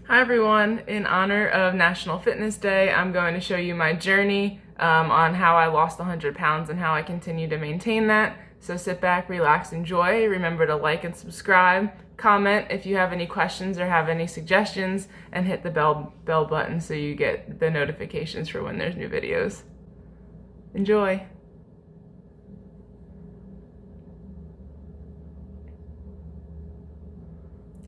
Hi everyone, in honor of National Fitness Day, I'm going to show you my journey on how I lost 100 pounds and how I continue to maintain that. So sit back, relax, enjoy. Remember to like and subscribe, comment if you have any questions or have any suggestions, and hit the bell button so you get the notifications for when there's new videos. Enjoy!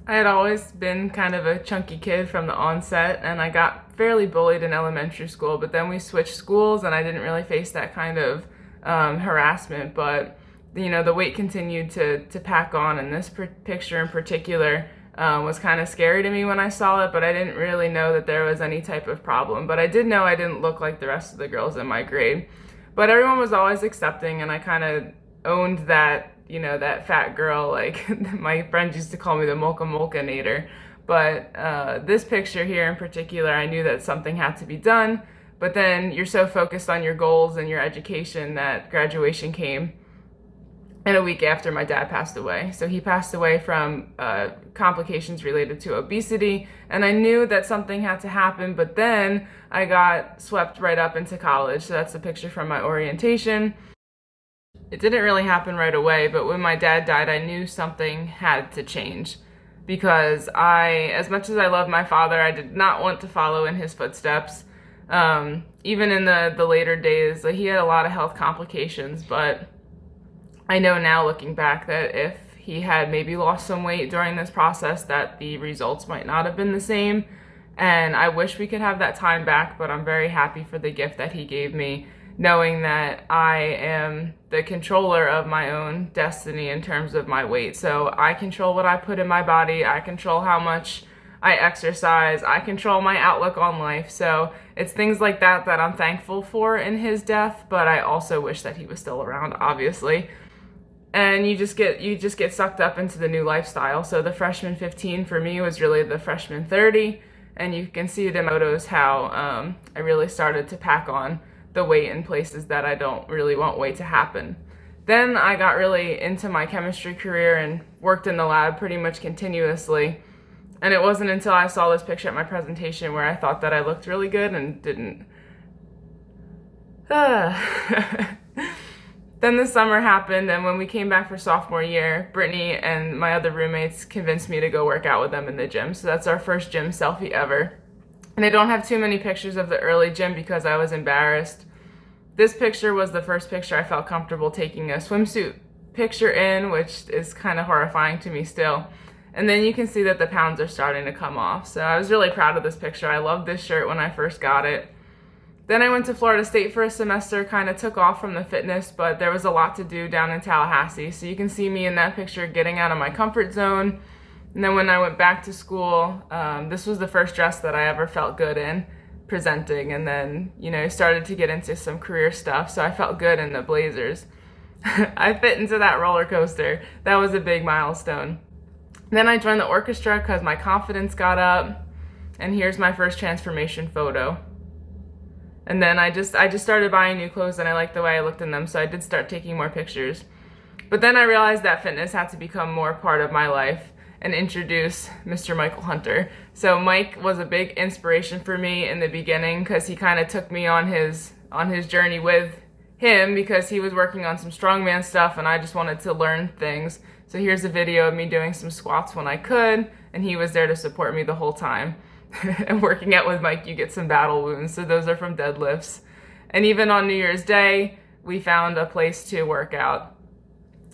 I had always been kind of a chunky kid from the onset, and I got fairly bullied in elementary school, but then we switched schools and I didn't really face that kind of harassment, but the weight continued to pack on, and this picture in particular was kind of scary to me when I saw it, but I didn't really know that there was any type of problem. But I did know I didn't look like the rest of the girls in my grade. But everyone was always accepting, and I kind of owned that, that fat girl. Like my friends used to call me the Mocha Nader. But this picture here in particular, I knew that something had to be done. But then you're so focused on your goals and your education that graduation came. And a week after my dad passed away. So he passed away from complications related to obesity, and I knew that something had to happen, but then I got swept right up into college. So that's a picture from my orientation. It didn't really happen right away, but when my dad died, I knew something had to change, because as much as I loved my father, I did not want to follow in his footsteps. Even in the later days, he had a lot of health complications, but I know now, looking back, that if he had maybe lost some weight during this process, that the results might not have been the same. And I wish we could have that time back, but I'm very happy for the gift that he gave me, knowing that I am the controller of my own destiny in terms of my weight. So I control what I put in my body, I control how much I exercise, I control my outlook on life. So it's things like that that I'm thankful for in his death, but I also wish that he was still around, obviously. And you just get sucked up into the new lifestyle. So the freshman 15 for me was really the freshman 30, and you can see it in photos how I really started to pack on the weight in places that I don't really want weight to happen. Then I got really into my chemistry career and worked in the lab pretty much continuously. And it wasn't until I saw this picture at my presentation where I thought that I looked really good and didn't. Then the summer happened, and when we came back for sophomore year, Brittany and my other roommates convinced me to go work out with them in the gym. So that's our first gym selfie ever. And I don't have too many pictures of the early gym because I was embarrassed. This picture was the first picture I felt comfortable taking a swimsuit picture in, which is kind of horrifying to me still. And then you can see that the pounds are starting to come off. So I was really proud of this picture. I loved this shirt when I first got it. Then I went to Florida State for a semester, kind of took off from the fitness, but there was a lot to do down in Tallahassee. So you can see me in that picture getting out of my comfort zone. And then when I went back to school, this was the first dress that I ever felt good in presenting. And then, I started to get into some career stuff, so I felt good in the blazers. I fit into that roller coaster. That was a big milestone. Then I joined the orchestra because my confidence got up. And here's my first transformation photo. And then I just started buying new clothes, and I liked the way I looked in them, so I did start taking more pictures. But then I realized that fitness had to become more part of my life and introduce Mr. Michael Hunter. So Mike was a big inspiration for me in the beginning because he kind of took me on his journey with him, because he was working on some strongman stuff and I just wanted to learn things. So here's a video of me doing some squats when I could, and he was there to support me the whole time. And working out with Mike, you get some battle wounds, so those are from deadlifts. And even on New Year's Day, we found a place to work out.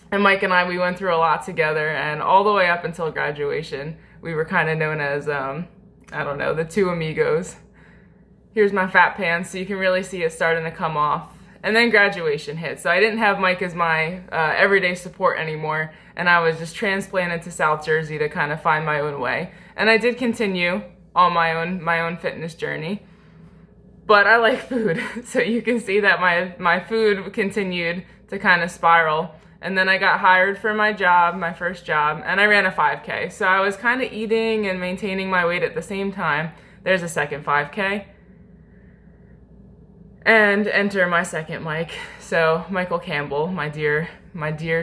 And Mike and I, we went through a lot together, and all the way up until graduation, we were kind of known as, the two amigos. Here's my fat pants, so you can really see it starting to come off. And then graduation hit, so I didn't have Mike as my everyday support anymore, and I was just transplanted to South Jersey to kind of find my own way. And I did continue on my own fitness journey, but I like food. So you can see that my food continued to kind of spiral. And then I got hired for my first job, and I ran a 5K. So I was kind of eating and maintaining my weight at the same time. There's a second 5K. And enter my second Mike. So Michael Campbell, my dear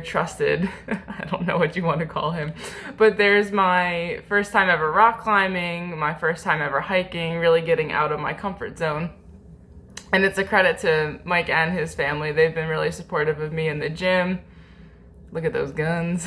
trusted, I don't know what you want to call him, but there's my first time ever rock climbing, my first time ever hiking, really getting out of my comfort zone. And it's a credit to Mike and his family. They've been really supportive of me in the gym. Look at those guns.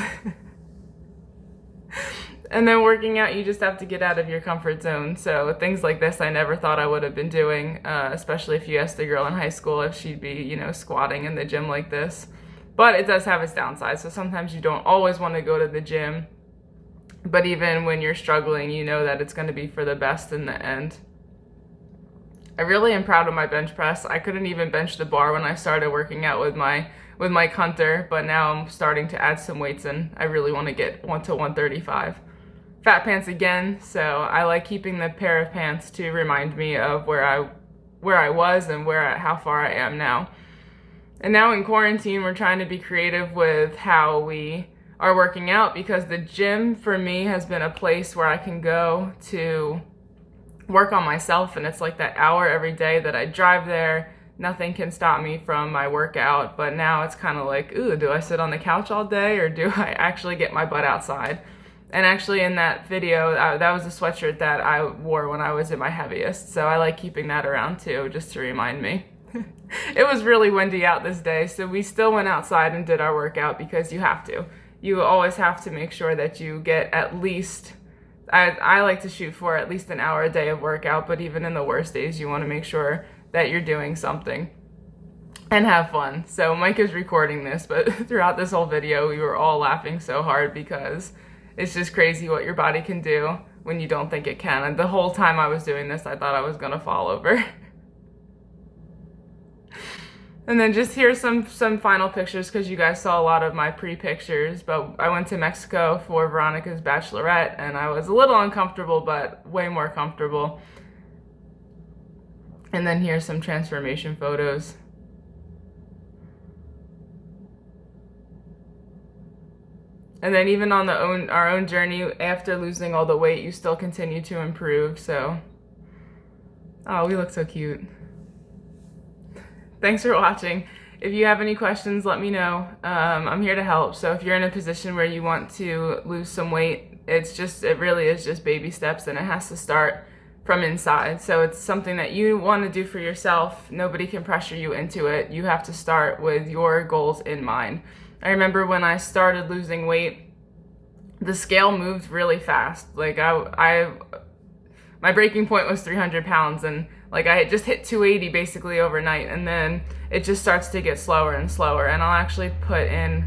And then working out, you just have to get out of your comfort zone. So things like this, I never thought I would have been doing, especially if you asked a girl in high school if she'd be, you know, squatting in the gym like this. But it does have its downside. So sometimes you don't always want to go to the gym. But even when you're struggling, you know that it's going to be for the best in the end. I really am proud of my bench press. I couldn't even bench the bar when I started working out with Mike Hunter, but now I'm starting to add some weights in. I really want to get to 135. Fat pants again, so I like keeping the pair of pants to remind me of where I was and how far I am now. And now in quarantine, we're trying to be creative with how we are working out, because the gym for me has been a place where I can go to work on myself, and it's like that hour every day that I drive there. Nothing can stop me from my workout, but now it's kind of like, ooh, do I sit on the couch all day or do I actually get my butt outside? And actually in that video, that was a sweatshirt that I wore when I was at my heaviest. So I like keeping that around too, just to remind me. It was really windy out this day, so we still went outside and did our workout because you have to. You always have to make sure that you get at least, I like to shoot for at least an hour a day of workout, but even in the worst days, you want to make sure that you're doing something and have fun. So Mike is recording this, but throughout this whole video, we were all laughing so hard because it's just crazy what your body can do when you don't think it can. And the whole time I was doing this, I thought I was gonna fall over. And then just here's some final pictures, because you guys saw a lot of my pre-pictures, but I went to Mexico for Veronica's bachelorette and I was a little uncomfortable, but way more comfortable. And then here's some transformation photos. And then even on our own journey, after losing all the weight, you still continue to improve. So, oh, we look so cute. Thanks for watching. If you have any questions, let me know. I'm here to help. So if you're in a position where you want to lose some weight, it really is just baby steps, and it has to start from inside. So it's something that you want to do for yourself. Nobody can pressure you into it. You have to start with your goals in mind. I remember when I started losing weight, the scale moved really fast. Like my breaking point was 300 pounds, and like I had just hit 280 basically overnight, and then it just starts to get slower and slower. And I'll actually put in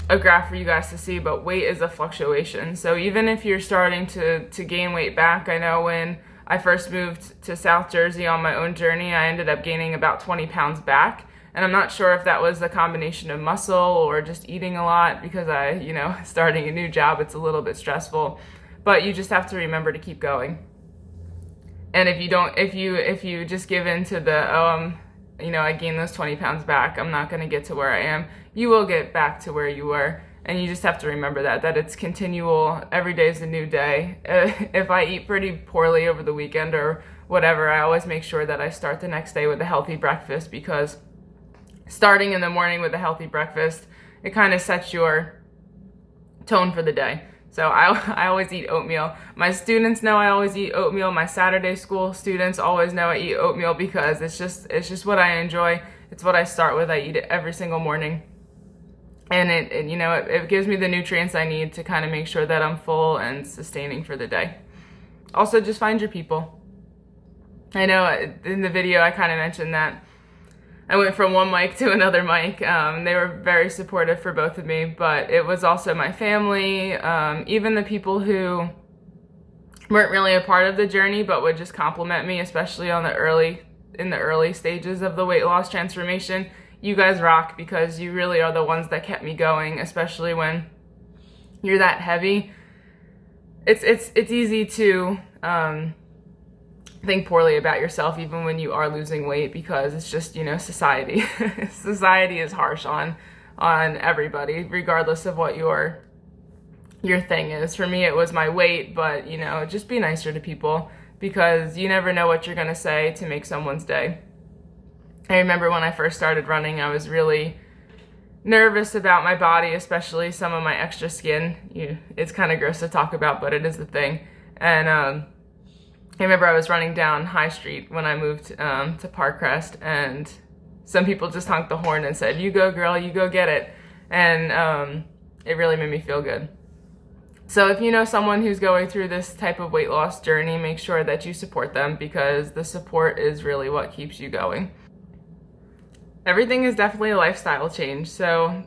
a graph for you guys to see, but weight is a fluctuation. So even if you're starting to gain weight back, I know when I first moved to South Jersey on my own journey, I ended up gaining about 20 pounds back. And I'm not sure if that was a combination of muscle or just eating a lot, because starting a new job, it's a little bit stressful. But you just have to remember to keep going. And if you just give in to the, I gained those 20 pounds back, I'm not going to get to where I am, you will get back to where you were. And you just have to remember that it's continual. Every day is a new day. If I eat pretty poorly over the weekend or whatever, I always make sure that I start the next day with a healthy breakfast, because starting in the morning with a healthy breakfast, it kind of sets your tone for the day. So I always eat oatmeal. My students know I always eat oatmeal. My Saturday school students always know I eat oatmeal, because it's just what I enjoy. It's what I start with. I eat it every single morning. And it gives me the nutrients I need to kind of make sure that I'm full and sustaining for the day. Also, just find your people. I know in the video I kind of mentioned that I went from one Mike to another Mike. They were very supportive for both of me, but it was also my family, even the people who weren't really a part of the journey but would just compliment me, especially in the early stages of the weight loss transformation. You guys rock, because you really are the ones that kept me going, especially when you're that heavy. It's easy to think poorly about yourself even when you are losing weight, because it's just, society. Society is harsh on everybody, regardless of what your thing is. For me, it was my weight, but just be nicer to people. because you never know what you're going to say to make someone's day. I remember when I first started running, I was really nervous about my body, especially some of my extra skin. It's kind of gross to talk about, but it is the thing. And I remember I was running down High Street when I moved to Parkcrest, and some people just honked the horn and said, "You go, girl, you go get it." And it really made me feel good. So if you know someone who's going through this type of weight loss journey, make sure that you support them, because the support is really what keeps you going. Everything is definitely a lifestyle change. So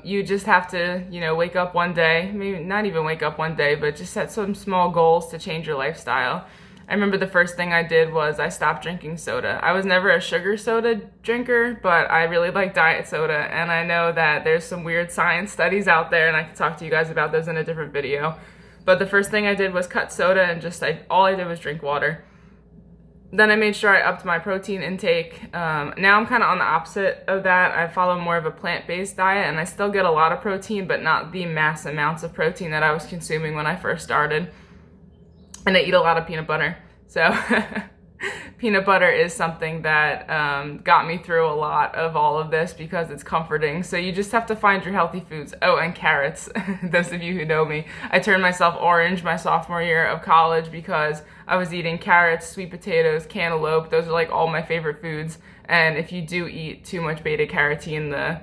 you just have to, wake up one day, maybe not even wake up one day, but just set some small goals to change your lifestyle. I remember the first thing I did was I stopped drinking soda. I was never a sugar soda drinker, but I really like diet soda, and I know that there's some weird science studies out there, and I can talk to you guys about those in a different video. But the first thing I did was cut soda, and all I did was drink water. Then I made sure I upped my protein intake. Now I'm kind of on the opposite of that. I follow more of a plant-based diet, and I still get a lot of protein, but not the mass amounts of protein that I was consuming when I first started. And I eat a lot of peanut butter. So peanut butter is something that got me through a lot of all of this, because it's comforting. So you just have to find your healthy foods. Oh, and carrots. Those of you who know me, I turned myself orange my sophomore year of college because I was eating carrots, sweet potatoes, cantaloupe. Those are like all my favorite foods. And if you do eat too much beta carotene, the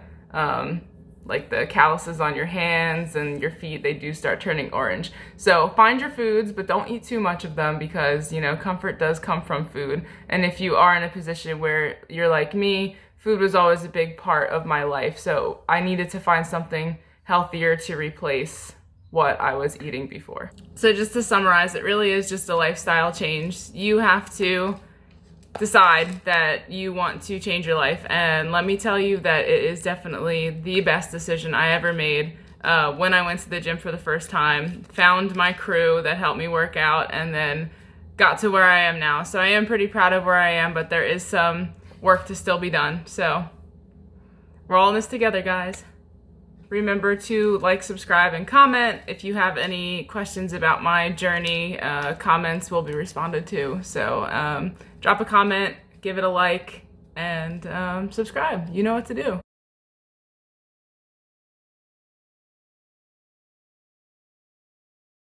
calluses on your hands and your feet, they do start turning orange. So find your foods, but don't eat too much of them, because, comfort does come from food. And if you are in a position where you're like me, food was always a big part of my life. So I needed to find something healthier to replace what I was eating before. So just to summarize, it really is just a lifestyle change. You have to decide that you want to change your life, and let me tell you that it is definitely the best decision I ever made. When I went to the gym for the first time, found my crew that helped me work out, and then got to where I am now. So I am pretty proud of where I am, but there is some work to still be done. So we're all in this together, guys. Remember to like, subscribe, and comment. If you have any questions about my journey, comments will be responded to. So drop a comment, give it a like, and subscribe. You know what to do.